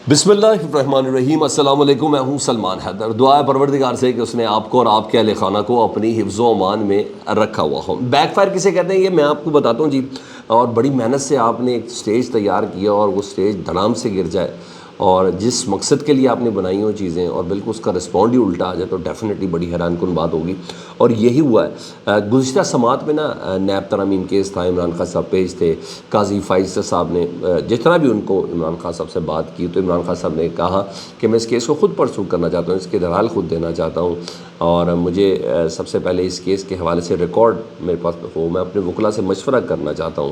بسم اللہ الرحمن الرحیم، السلام علیکم۔ میں ہوں سلمان حیدر۔ دعا ہے پروردگار سے کہ اس نے آپ کو اور آپ کے اہل خانہ کو اپنی حفظ و امان میں رکھا ہوا ہو۔ بیک فائر کسے کہتے ہیں یہ میں آپ کو بتاتا ہوں جی۔ اور بڑی محنت سے آپ نے ایک سٹیج تیار کیا اور وہ سٹیج دھڑام سے گر جائے، اور جس مقصد کے لیے آپ نے بنائی ہوں چیزیں اور بالکل اس کا رسپونڈ ہی الٹا آ جائے تو ڈیفینیٹلی بڑی حیران کن بات ہوگی، اور یہی ہوا ہے۔ گزشتہ سماعت میں نا نیب ترامیم کیس تھا، عمران خان صاحب پیش تھے، قاضی فائز صاحب نے جتنا بھی ان کو عمران خان صاحب سے بات کی تو عمران خان صاحب نے کہا کہ میں اس کیس کو خود پرسو کرنا چاہتا ہوں، اس کے دلائل خود دینا چاہتا ہوں، اور مجھے سب سے پہلے اس کیس کے حوالے سے ریکارڈ میرے پاس ہو، میں اپنے وکلا سے مشورہ کرنا چاہتا ہوں۔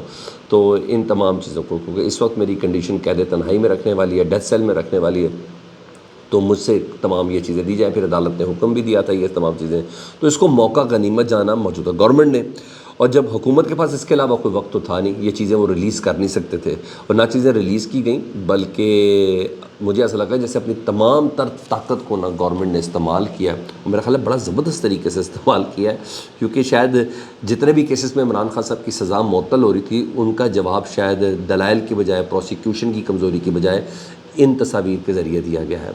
تو ان تمام چیزوں کو، کیونکہ اس وقت میری کنڈیشن قید تنہائی میں رکھنے والی ہے، ڈیتھ سیل میں رکھنے والی ہے، تو مجھ سے تمام یہ چیزیں دی جائیں۔ پھر عدالت نے حکم بھی دیا تھا یہ تمام چیزیں، تو اس کو موقع غنیمت جانا موجودہ گورنمنٹ نے، اور جب حکومت کے پاس اس کے علاوہ کوئی وقت تو تھا نہیں، یہ چیزیں وہ ریلیز کر نہیں سکتے تھے، اور نہ چیزیں ریلیز کی گئیں، بلکہ مجھے ایسا لگا جیسے اپنی تمام تر طاقت کو نا گورنمنٹ نے استعمال کیا ہے، اور میرا خیال ہے بڑا زبردست طریقے سے استعمال کیا ہے، کیونکہ شاید جتنے بھی کیسز میں عمران خان صاحب کی سزا معطل ہو رہی تھی ان کا جواب شاید دلائل کی بجائے، پروسیکیوشن کی کمزوری کی بجائے ان تصاویر کے ذریعے دیا گیا ہے،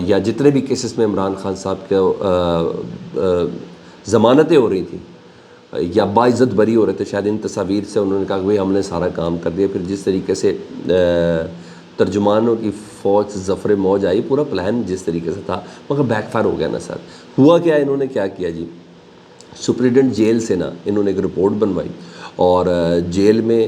یا جتنے بھی کیسز میں عمران خان صاحب کے ضمانتیں ہو رہی تھیں یا باعزت بری ہو رہے تھے، شاید ان تصاویر سے انہوں نے کہا کہ بھئی ہم نے سارا کام کر دیا۔ پھر جس طریقے سے ترجمانوں کی فوج ظفر موج آئی، پورا پلان جس طریقے سے تھا، مگر بیک فائر ہو گیا نا سر۔ ہوا کیا، انہوں نے کیا کیا جی، سپریڈنٹ جیل سے نا انہوں نے ایک رپورٹ بنوائی، اور جیل میں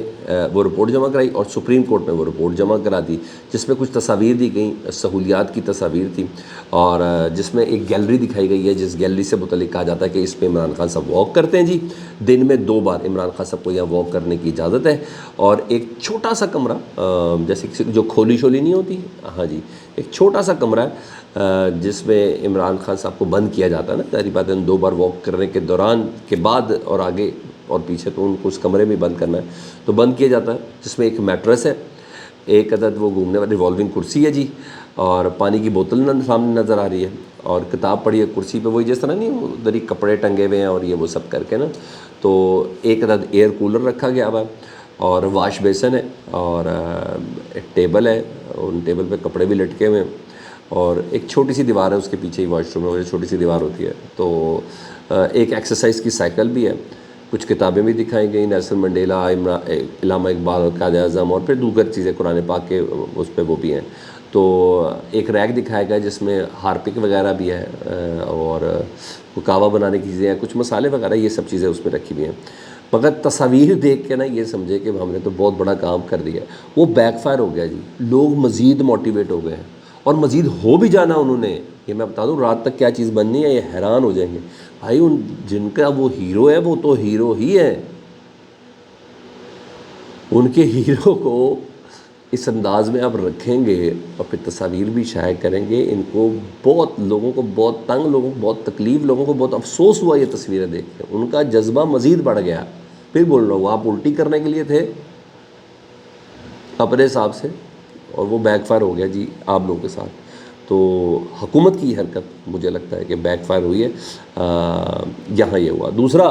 وہ رپورٹ جمع کرائی، اور سپریم کورٹ میں وہ رپورٹ جمع کرا دی، جس میں کچھ تصاویر دی گئیں، سہولیات کی تصاویر تھیں، اور جس میں ایک گیلری دکھائی گئی ہے، جس گیلری سے متعلق کہا جاتا ہے کہ اس پہ عمران خان صاحب واک کرتے ہیں جی، دن میں 2 بار عمران خان صاحب کو یہاں واک کرنے کی اجازت ہے، اور ایک چھوٹا سا کمرہ، جیسے جو کھولی شولی نہیں ہوتی، ہاں جی، ایک چھوٹا سا کمرہ ہے جس میں عمران خان صاحب کو بند کیا جاتا ہے نا، ظاہری بات ہے 2 بار واک کرنے کے دوران کے بعد اور آگے اور پیچھے تو ان کو اس کمرے میں بند کرنا ہے، تو بند کیا جاتا ہے، جس میں ایک میٹرس ہے، ایک عدد وہ گھومنے والی ریوالونگ کرسی ہے جی، اور پانی کی بوتل سامنے نظر آ رہی ہے، اور کتاب پڑھی ہے کرسی پہ، وہی جس طرح نہیں ادھر ہی کپڑے ٹنگے ہوئے ہیں اور یہ وہ سب کر کے نا، تو ایک عدد ایئر کولر رکھا گیا ہوا ہے، اور واش بیسن ہے، اور ایک ٹیبل ہے، ان ٹیبل پہ کپڑے بھی لٹکے ہوئے ہیں، اور ایک چھوٹی سی دیوار ہے، اس کے پیچھے ہی واش روم ہے، وہ چھوٹی سی دیوار ہوتی ہے، تو ایک ایکسرسائز کی سائیکل بھی ہے، کچھ کتابیں بھی دکھائی گئیں، نیلسن منڈیلا، علامہ اقبال اور قائد اعظم، اور پھر دیگر چیزیں قرآن پاک کے اس پہ وہ بھی ہیں، تو ایک ریک دکھایا گیا جس میں ہارپک وغیرہ بھی ہے، اور کہوہ بنانے کی چیزیں ہیں، کچھ مسالے وغیرہ، یہ سب چیزیں اس میں رکھی ہوئی ہیں، مگر تصاویر دیکھ کے نا یہ سمجھے کہ ہم نے تو بہت بڑا کام کر دیا، وہ بیک فائر ہو گیا جی، لوگ مزید موٹیویٹ ہو گئے ہیں، اور مزید ہو بھی جانا انہوں نے، یہ میں بتا دوں رات تک کیا چیز بننی ہے، یہ حیران ہو جائیں گے بھائی، ان جن کا وہ ہیرو ہے وہ تو ہیرو ہی ہے، ان کے ہیرو کو اس انداز میں آپ رکھیں گے اور پھر تصاویر بھی شائع کریں گے، ان کو بہت لوگوں کو بہت تنگ، لوگوں کو بہت تکلیف، لوگوں کو بہت افسوس ہوا یہ تصویریں دیکھ کے، ان کا جذبہ مزید بڑھ گیا۔ پھر بول رہا ہوں آپ الٹی کرنے کے لیے تھے اپنے حساب سے، اور وہ بیک فائر ہو گیا جی آپ لوگوں کے ساتھ، تو حکومت کی حرکت مجھے لگتا ہے کہ بیک فائر ہوئی ہے، یہاں یہ ہوا۔ دوسرا،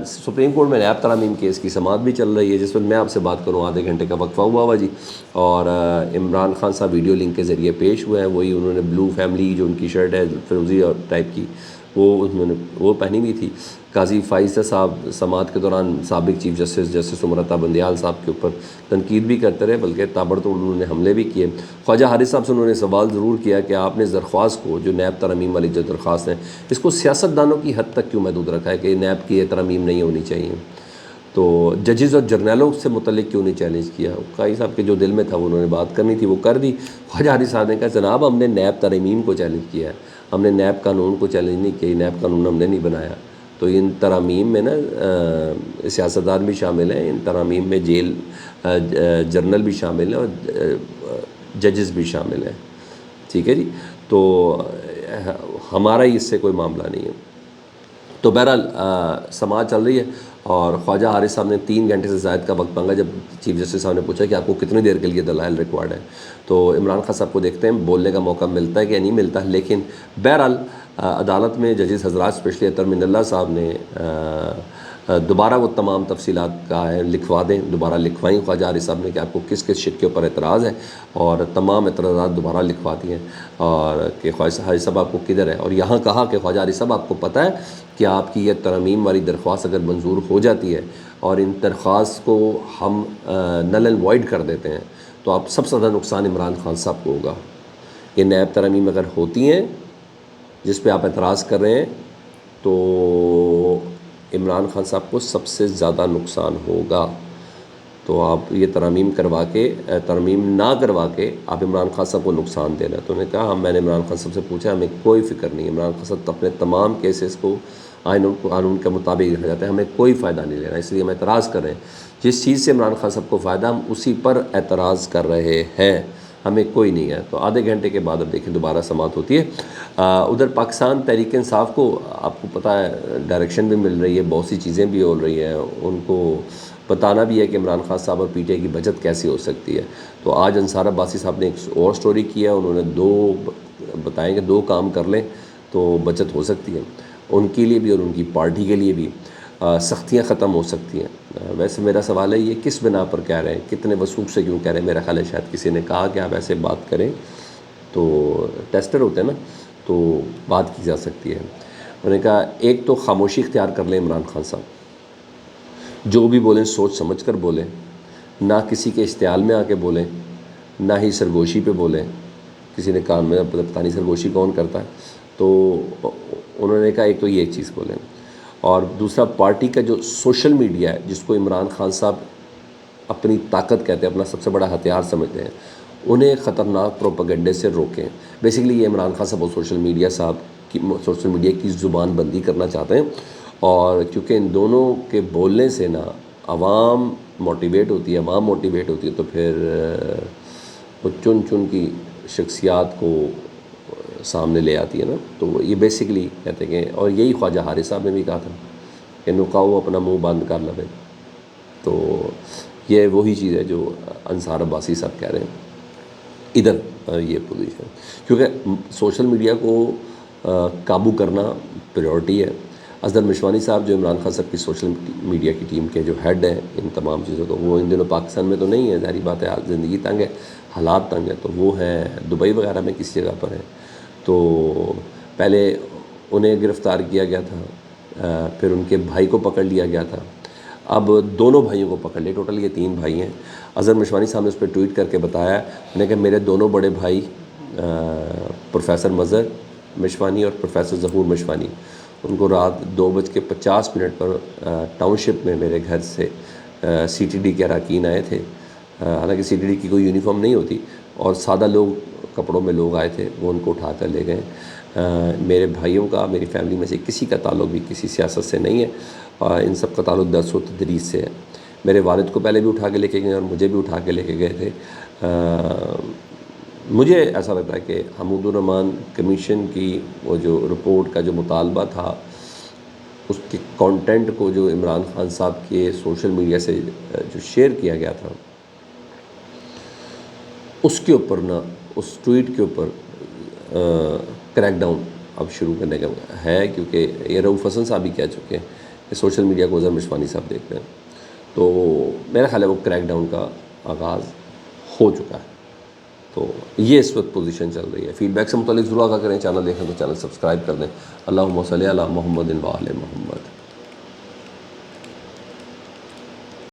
سپریم کورٹ میں نیب ترامیم کیس کی سماعت بھی چل رہی ہے، جس میں آپ سے بات کروں آدھے گھنٹے کا وقفہ ہوا جی، اور عمران خان صاحب ویڈیو لنک کے ذریعے پیش ہوئے ہیں، وہی انہوں نے بلو فیملی جو ان کی شرٹ ہے فیروزی اور ٹائپ کی، انہوں نے وہ پہنی ہوئی تھی۔ قاضی فائز صاحب سماعت کے دوران سابق چیف جسٹس امرتا بندیال صاحب کے اوپر تنقید بھی کرتے رہے، بلکہ تابڑ توڑ انہوں نے حملے بھی کیے۔ خواجہ حارث صاحب سے انہوں نے سوال ضرور کیا کہ آپ نے اس درخواست کو، جو نیب ترامیم والی جو درخواست ہے، اس کو سیاست دانوں کی حد تک کیوں محدود رکھا ہے کہ نیب کی ترامیم نہیں ہونی چاہیے، تو ججز اور جرنیلوں سے متعلق کیوں نہیں چیلنج کیا؟ قاضی صاحب کے جو دل میں تھا وہ انہوں نے بات کرنی تھی وہ کر دی۔ خواجہ حارث صاحب نے کہا جناب ہم نے نیب ترامیم کو چیلنج کیا ہے، ہم نے نیب قانون کو چیلنج نہیں کیا، نیب قانون ہم نے نہیں بنایا۔ تو ان ترامیم میں نا سیاستدان بھی شامل ہیں، ان ترامیم میں جیل جرنل بھی شامل ہیں اور ججز بھی شامل ہیں، ٹھیک ہے جی، تو ہمارا ہی اس سے کوئی معاملہ نہیں ہے۔ تو بہرحال سماعت چل رہی ہے، اور خواجہ حارث صاحب نے 3 گھنٹے سے زائد کا وقت مانگا، جب چیف جسٹس صاحب نے پوچھا کہ آپ کو کتنی دیر کے لیے دلائل ریکوائرڈ ہے، تو عمران خان صاحب کو دیکھتے ہیں بولنے کا موقع ملتا ہے کہ نہیں ملتا، لیکن بہرحال عدالت میں ججز حضرات اسپیشلی اطہر من اللہ صاحب نے دوبارہ وہ تمام تفصیلات کا ہے لکھوا دیں، دوبارہ لکھوائیں خواجہ حارث صاحب نے کہ آپ کو کس کس شک کے اوپر اعتراض ہے، اور تمام اعتراضات دوبارہ لکھوا دیے، اور کہ خواجہ حارث صاحب آپ کو کدھر ہے، اور یہاں کہا کہ خواجہ حارث صاحب آپ کو پتہ ہے کہ آپ کی یہ ترمیم والی درخواست اگر منظور ہو جاتی ہے اور ان درخواست کو ہم نل اینڈ وائڈ کر دیتے ہیں تو آپ سب سے زیادہ نقصان عمران خان صاحب کو ہوگا۔ یہ نیب ترمیم اگر ہوتی ہیں جس پہ آپ اعتراض کر رہے ہیں تو عمران خان صاحب کو سب سے زیادہ نقصان ہوگا، تو آپ یہ ترمیم نہ کروا کے آپ عمران خان صاحب کو نقصان دے رہے ہیں۔ تو انہوں نے کہا میں نے عمران خان صاحب سے پوچھا ہمیں کوئی فکر نہیں، عمران خان صاحب اپنے تمام کیسز کو آئین و قانون کے مطابق رکھا جاتا ہے، ہمیں کوئی فائدہ نہیں لینا، اس لیے ہم اعتراض کر رہے ہیں، جس چیز سے عمران خان صاحب کو فائدہ ہم اسی پر اعتراض کر رہے ہیں، ہمیں کوئی نہیں ہے۔ تو آدھے گھنٹے کے بعد اب دیکھیں دوبارہ سماعت ہوتی ہے۔ ادھر پاکستان تحریک انصاف کو آپ کو پتہ ہے ڈائریکشن بھی مل رہی ہے، بہت سی چیزیں بھی ہو رہی ہیں، ان کو بتانا بھی ہے کہ عمران خان صاحب اور پی ٹی آئی کی بچت کیسی ہو سکتی ہے۔ تو آج انصار عباسی صاحب نے ایک اور سٹوری کیا، انہوں نے بتائیں کہ 2 کام کر لیں تو بچت ہو سکتی ہے، ان کے لیے بھی اور ان کی پارٹی کے لیے بھی سختیاں ختم ہو سکتی ہیں۔ ویسے میرا سوال ہے یہ کس بنا پر کہہ رہے ہیں، کتنے وثوق سے کیوں کہہ رہے ہیں؟ میرا خیال ہے شاید کسی نے کہا کہ آپ ایسے بات کریں تو ٹیسٹر ہوتے ہیں نا، تو بات کی جا سکتی ہے۔ انہوں نے کہا ایک تو خاموشی اختیار کر لیں عمران خان صاحب، جو بھی بولیں سوچ سمجھ کر بولیں، نہ کسی کے اشتعال میں آ کے بولیں، نہ ہی سرگوشی پہ بولیں۔ کسی نے کہا میں پتہ نہیں سرگوشی کون کرتا ہے، تو انہوں نے کہا ایک تو یہ چیز بولیں، اور دوسرا پارٹی کا جو سوشل میڈیا ہے جس کو عمران خان صاحب اپنی طاقت کہتے ہیں، اپنا سب سے بڑا ہتھیار سمجھتے ہیں، انہیں خطرناک پروپیگنڈے سے روکیں۔ بیسیکلی یہ عمران خان صاحب اور سوشل میڈیا کی زبان بندی کرنا چاہتے ہیں، اور کیونکہ ان دونوں کے بولنے سے نا عوام موٹیویٹ ہوتی ہے تو پھر وہ چن کی شخصیات کو سامنے لے آتی ہے نا، تو یہ بیسیکلی کہتے ہیں کہ، اور یہی خواجہ حارث صاحب نے بھی کہا تھا کہ نکاؤ اپنا منہ بند کر لے، تو یہ وہی چیز ہے جو انصار عباسی صاحب کہہ رہے ہیں۔ ادھر یہ پوزیشن، کیونکہ سوشل میڈیا کو قابو کرنا پریورٹی ہے۔ اصغر مشوانی صاحب جو عمران خان صاحب کی سوشل میڈیا کی ٹیم کے جو ہیڈ ہیں ان تمام چیزوں کو، وہ ان دنوں پاکستان میں تو نہیں ہے، ظاہری بات ہے، زندگی تنگ ہے، حالات تنگ ہے، تو وہ ہیں دبئی وغیرہ میں کسی جگہ پر ہیں۔ تو پہلے انہیں گرفتار کیا گیا تھا، پھر ان کے بھائی کو پکڑ لیا گیا تھا، اب دونوں بھائیوں کو پکڑ لیا، ٹوٹل یہ 3 بھائی ہیں۔ اصغر مشوانی صاحب نے اس پہ ٹویٹ کر کے بتایا کہ میرے دونوں بڑے بھائی پروفیسر مظہر مشوانی اور پروفیسر ظہور مشوانی، ان کو رات 2:50 پر ٹاؤن شپ میں میرے گھر سے سی ٹی ڈی کے اراکین آئے تھے، حالانکہ سی ٹی ڈی کی کوئی یونیفارم نہیں ہوتی، اور سادہ کپڑوں میں لوگ آئے تھے، وہ ان کو اٹھا کر لے گئے۔ میرے بھائیوں کا، میری فیملی میں سے کسی کا تعلق بھی کسی سیاست سے نہیں ہے، ان سب کا تعلق درس و تدریس سے ہے۔ میرے والد کو پہلے بھی اٹھا کے لے کے گئے اور مجھے بھی اٹھا کے لے کے گئے تھے۔ مجھے ایسا لگتا ہے کہ حمود الرحمن کمیشن کی وہ جو رپورٹ کا جو مطالبہ تھا، اس کے کانٹینٹ کو جو عمران خان صاحب کے سوشل میڈیا سے جو شیئر کیا گیا تھا، اس کے اوپر نا، اس ٹویٹ کے اوپر کریک ڈاؤن اب شروع کرنے کا ہے، کیونکہ یہ رؤوف حسن صاحب بھی کہہ چکے ہیں کہ سوشل میڈیا کو اظہر مشوانی صاحب دیکھ رہے ہیں، تو میرا خیال ہے وہ کریک ڈاؤن کا آغاز ہو چکا ہے۔ تو یہ اس وقت پوزیشن چل رہی ہے۔ فیڈ بیک سے متعلق ضرور آگاہ کریں، چینل دیکھیں تو چینل سبسکرائب کر دیں۔ اللہم صلی علی محمد و آل محمد۔